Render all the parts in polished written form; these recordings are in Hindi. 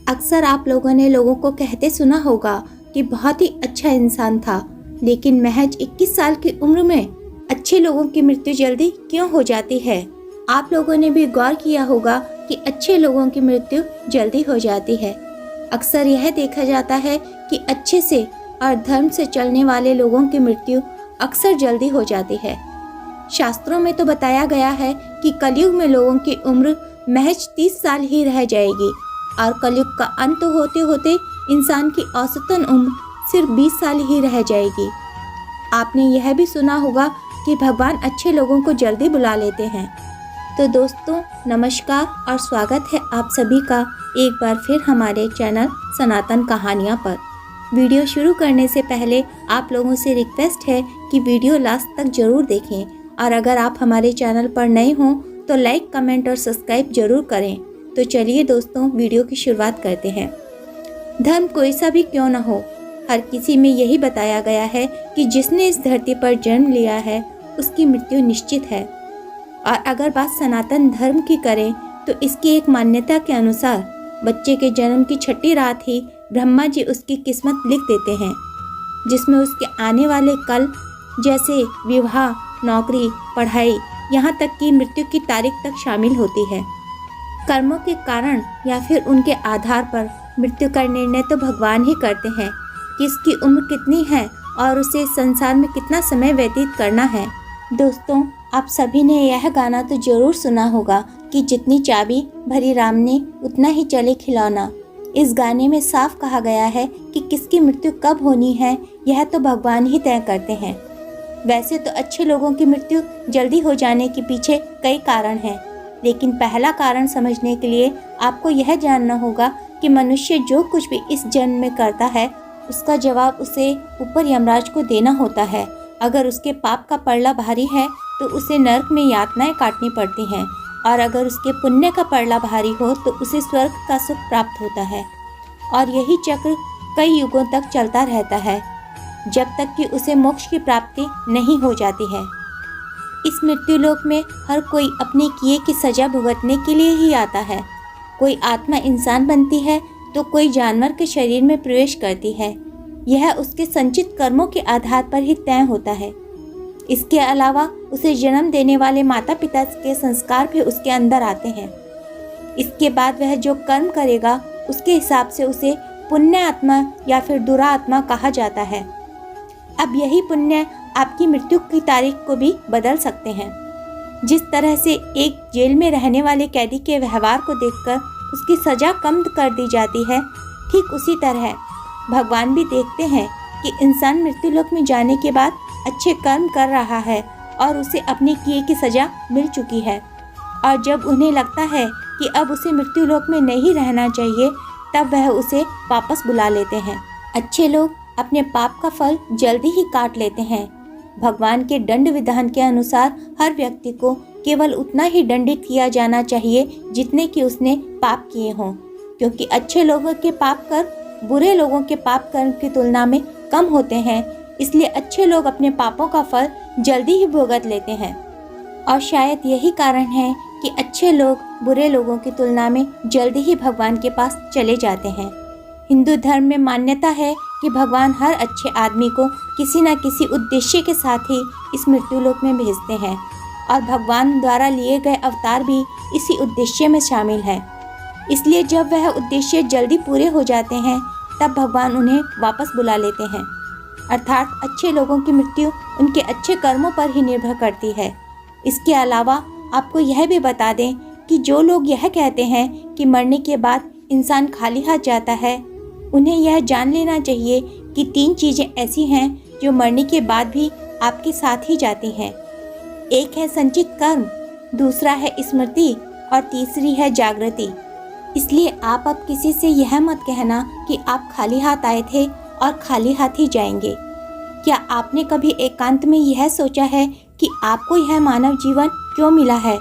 अक्सर आप लोगों ने लोगों को कहते सुना होगा कि बहुत ही अच्छा इंसान था, लेकिन महज 21 साल की उम्र में अच्छे लोगों की मृत्यु जल्दी क्यों हो जाती है। आप लोगों ने भी गौर किया होगा कि अच्छे लोगों की मृत्यु जल्दी हो जाती है। अक्सर यह देखा जाता है कि अच्छे से और धर्म से चलने वाले लोगों की मृत्यु अक्सर जल्दी हो जाती है। शास्त्रों में तो बताया गया है कि कलयुग में लोगों की उम्र महज 30 साल ही रह जाएगी और कलयुग का अंत होते होते इंसान की औसतन उम्र सिर्फ 20 साल ही रह जाएगी। आपने यह भी सुना होगा कि भगवान अच्छे लोगों को जल्दी बुला लेते हैं। तो दोस्तों नमस्कार और स्वागत है आप सभी का एक बार फिर हमारे चैनल सनातन कहानियाँ पर। वीडियो शुरू करने से पहले आप लोगों से रिक्वेस्ट है कि वीडियो लास्ट तक जरूर देखें और अगर आप हमारे चैनल पर नए हों तो लाइक, कमेंट और सब्सक्राइब जरूर करें। तो चलिए दोस्तों वीडियो की शुरुआत करते हैं। धर्म कोई सा भी क्यों न हो, हर किसी में यही बताया गया है कि जिसने इस धरती पर जन्म लिया है उसकी मृत्यु निश्चित है। और अगर बात सनातन धर्म की करें तो इसकी एक मान्यता के अनुसार बच्चे के जन्म की छठी रात ही ब्रह्मा जी उसकी किस्मत लिख देते हैं, जिसमें उसके आने वाले कल जैसे विवाह, नौकरी, पढ़ाई, यहाँ तक कि मृत्यु की तारीख तक शामिल होती है। कर्मों के कारण या फिर उनके आधार पर मृत्यु का निर्णय तो भगवान ही करते हैं कि इसकी उम्र कितनी है और उसे संसार में कितना समय व्यतीत करना है। दोस्तों आप सभी ने यह गाना तो जरूर सुना होगा कि जितनी चाबी भरी राम ने उतना ही चले खिलौना। इस गाने में साफ कहा गया है कि किसकी मृत्यु कब होनी है यह तो भगवान ही तय करते हैं। वैसे तो अच्छे लोगों की मृत्यु जल्दी हो जाने के पीछे कई कारण हैं, लेकिन पहला कारण समझने के लिए आपको यह जानना होगा कि मनुष्य जो कुछ भी इस जन्म में करता है उसका जवाब उसे ऊपर यमराज को देना होता है। अगर उसके पाप का पड़ला भारी है तो उसे नरक में यातनाएं काटनी पड़ती हैं और अगर उसके पुण्य का पड़ला भारी हो तो उसे स्वर्ग का सुख प्राप्त होता है। और यही चक्र कई युगों तक चलता रहता है जब तक कि उसे मोक्ष की प्राप्ति नहीं हो जाती है। इस मृत्युलोक में हर कोई अपने किए की सजा भुगतने के लिए ही आता है। कोई आत्मा इंसान बनती है तो कोई जानवर के शरीर में प्रवेश करती है। यह उसके संचित कर्मों के आधार पर ही तय होता है। इसके अलावा उसे जन्म देने वाले माता पिता के संस्कार भी उसके अंदर आते हैं। इसके बाद वह जो कर्म करेगा उसके हिसाब से उसे पुण्य आत्मा या फिर दुरा आत्मा कहा जाता है। अब यही पुण्य आपकी मृत्यु की तारीख को भी बदल सकते हैं। जिस तरह से एक जेल में रहने वाले कैदी के व्यवहार को देखकर उसकी सजा कम कर दी जाती है, ठीक उसी तरह भगवान भी देखते हैं कि इंसान मृत्युलोक में जाने के बाद अच्छे कर्म कर रहा है और उसे अपने किए की सजा मिल चुकी है। और जब उन्हें लगता है कि अब उसे मृत्युलोक में नहीं रहना चाहिए तब वह उसे वापस बुला लेते हैं। अच्छे लोग अपने पाप का फल जल्दी ही काट लेते हैं। भगवान के दंड विधान के अनुसार हर व्यक्ति को केवल उतना ही दंडित किया जाना चाहिए जितने कि उसने पाप किए हों, क्योंकि अच्छे लोगों के पाप कर बुरे लोगों के पाप कर्म की तुलना में कम होते हैं। इसलिए अच्छे लोग अपने पापों का फल जल्दी ही भुगत लेते हैं। और शायद यही कारण है कि अच्छे लोग बुरे लोगों की तुलना में जल्दी ही भगवान के पास चले जाते हैं। हिंदू धर्म में मान्यता है कि भगवान हर अच्छे आदमी को किसी न किसी उद्देश्य के साथ ही इस मृत्युलोक में भेजते हैं और भगवान द्वारा लिए गए अवतार भी इसी उद्देश्य में शामिल है। इसलिए जब वह उद्देश्य जल्दी पूरे हो जाते हैं तब भगवान उन्हें वापस बुला लेते हैं। अर्थात अच्छे लोगों की मृत्यु उनके अच्छे कर्मों पर ही निर्भर करती है। इसके अलावा आपको यह भी बता दें कि जो लोग यह कहते हैं कि मरने के बाद इंसान खाली हाथ जाता है, उन्हें यह जान लेना चाहिए कि 3 चीज़ें ऐसी हैं जो मरने के बाद भी आपके साथ ही जाती हैं। एक है संचित कर्म, दूसरा है स्मृति और तीसरी है जागृति। इसलिए आप अब किसी से यह मत कहना कि आप खाली हाथ आए थे और खाली हाथ ही जाएंगे। क्या आपने कभी एकांत में यह सोचा है कि आपको यह मानव जीवन क्यों मिला है?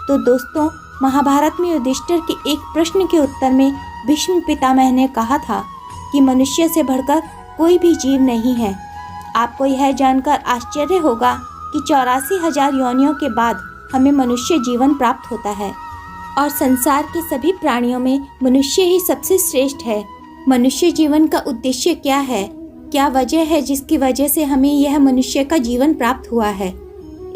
तो दोस्तों महाभारत में युधिष्ठिर के एक प्रश्न के उत्तर में भीष्म पितामह ने कहा था कि मनुष्य से बढ़कर कोई भी जीव नहीं है। आपको यह जानकर आश्चर्य होगा कि 84,000 योनियों के बाद हमें मनुष्य जीवन प्राप्त होता है। और संसार के सभी प्राणियों में मनुष्य ही सबसे श्रेष्ठ है। मनुष्य जीवन का उद्देश्य क्या है? क्या वजह है जिसकी वजह से हमें यह मनुष्य का जीवन प्राप्त हुआ है?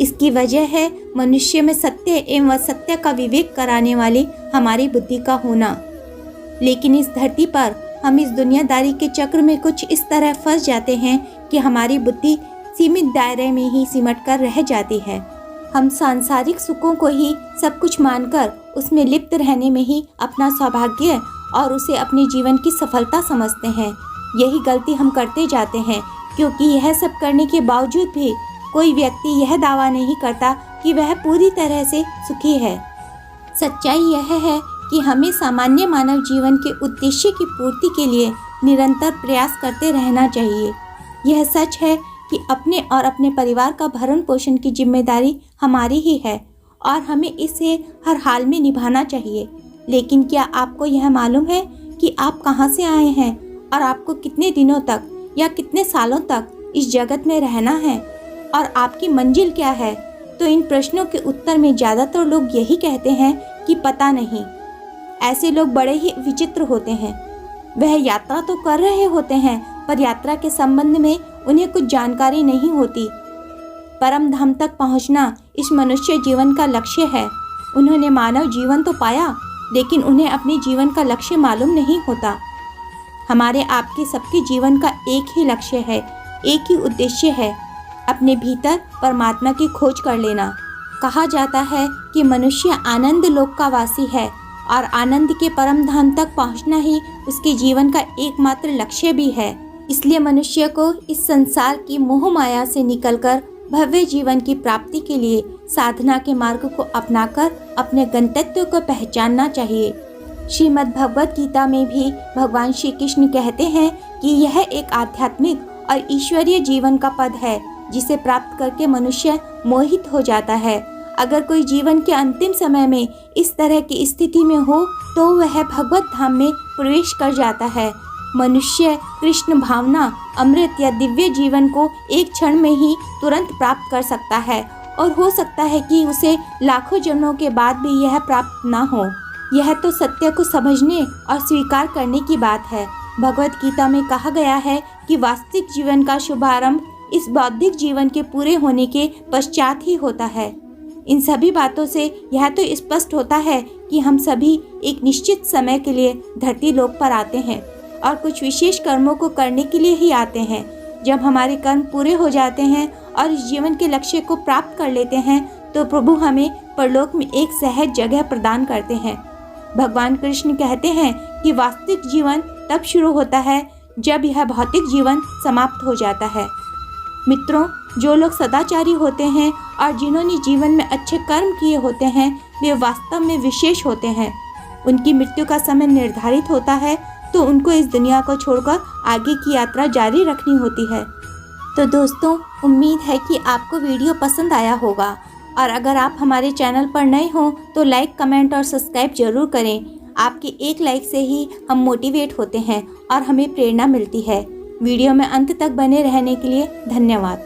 इसकी वजह है मनुष्य में सत्य एवं असत्य का विवेक कराने वाली हमारी बुद्धि का होना। लेकिन इस धरती पर हम इस दुनियादारी के चक्र में कुछ इस तरह फंस जाते हैं कि हमारी बुद्धि सीमित दायरे में ही सिमट कर रह जाती है। हम सांसारिक सुखों को ही सब कुछ मानकर उसमें लिप्त रहने में ही अपना सौभाग्य और उसे अपने जीवन की सफलता समझते हैं। यही गलती हम करते जाते हैं, क्योंकि यह सब करने के बावजूद भी कोई व्यक्ति यह दावा नहीं करता कि वह पूरी तरह से सुखी है। सच्चाई यह है कि हमें सामान्य मानव जीवन के उद्देश्य की पूर्ति के लिए निरंतर प्रयास करते रहना चाहिए। यह सच है कि अपने और अपने परिवार का भरण पोषण की जिम्मेदारी हमारी ही है और हमें इसे हर हाल में निभाना चाहिए। लेकिन क्या आपको यह मालूम है कि आप कहां से आए हैं और आपको कितने दिनों तक या कितने सालों तक इस जगत में रहना है और आपकी मंजिल क्या है? तो इन प्रश्नों के उत्तर में ज़्यादातर लोग यही कहते हैं कि पता नहीं। ऐसे लोग बड़े ही विचित्र होते हैं। वह यात्रा तो कर रहे होते हैं, पर यात्रा के संबंध में उन्हें कुछ जानकारी नहीं होती। परम धाम तक पहुंचना इस मनुष्य जीवन का लक्ष्य है। उन्होंने मानव जीवन तो पाया, लेकिन उन्हें अपने जीवन का लक्ष्य मालूम नहीं होता। हमारे आपके सबके जीवन का एक ही लक्ष्य है, एक ही उद्देश्य है, अपने भीतर परमात्मा की खोज कर लेना। कहा जाता है कि मनुष्य आनंद लोक का वासी है और आनंद के परम धाम तक पहुंचना ही उसके जीवन का एकमात्र लक्ष्य भी है। इसलिए मनुष्य को इस संसार की मोह माया से निकलकर भव्य जीवन की प्राप्ति के लिए साधना के मार्ग को अपनाकर अपने गंतव्य को पहचानना चाहिए। श्रीमद् भगवत गीता में भी भगवान श्री कृष्ण कहते हैं कि यह एक आध्यात्मिक और ईश्वरीय जीवन का पद है, जिसे प्राप्त करके मनुष्य मोहित हो जाता है। अगर कोई जीवन के अंतिम समय में इस तरह की स्थिति में हो तो वह भगवत धाम में प्रवेश कर जाता है। मनुष्य कृष्ण भावना, अमृत या दिव्य जीवन को एक क्षण में ही तुरंत प्राप्त कर सकता है और हो सकता है कि उसे लाखों जन्मों के बाद भी यह प्राप्त ना हो। यह तो सत्य को समझने और स्वीकार करने की बात है। भगवत गीता में कहा गया है कि वास्तविक जीवन का शुभारंभ इस बौद्धिक जीवन के पूरे होने के पश्चात ही होता है। इन सभी बातों से यह तो स्पष्ट होता है कि हम सभी एक निश्चित समय के लिए धरती लोक पर आते हैं और कुछ विशेष कर्मों को करने के लिए ही आते हैं। जब हमारे कर्म पूरे हो जाते हैं और इस जीवन के लक्ष्य को प्राप्त कर लेते हैं तो प्रभु हमें परलोक में एक सहज जगह प्रदान करते हैं। भगवान कृष्ण कहते हैं कि वास्तविक जीवन तब शुरू होता है जब यह भौतिक जीवन समाप्त हो जाता है। मित्रों, जो लोग सदाचारी होते हैं और जिन्होंने जीवन में अच्छे कर्म किए होते हैं वे वास्तव में विशेष होते हैं। उनकी मृत्यु का समय निर्धारित होता है तो उनको इस दुनिया को छोड़कर आगे की यात्रा जारी रखनी होती है। तो दोस्तों, उम्मीद है कि आपको वीडियो पसंद आया होगा और अगर आप हमारे चैनल पर नए हों तो लाइक, कमेंट और सब्सक्राइब जरूर करें। आपके एक लाइक से ही हम मोटिवेट होते हैं और हमें प्रेरणा मिलती है। वीडियो में अंत तक बने रहने के लिए धन्यवाद।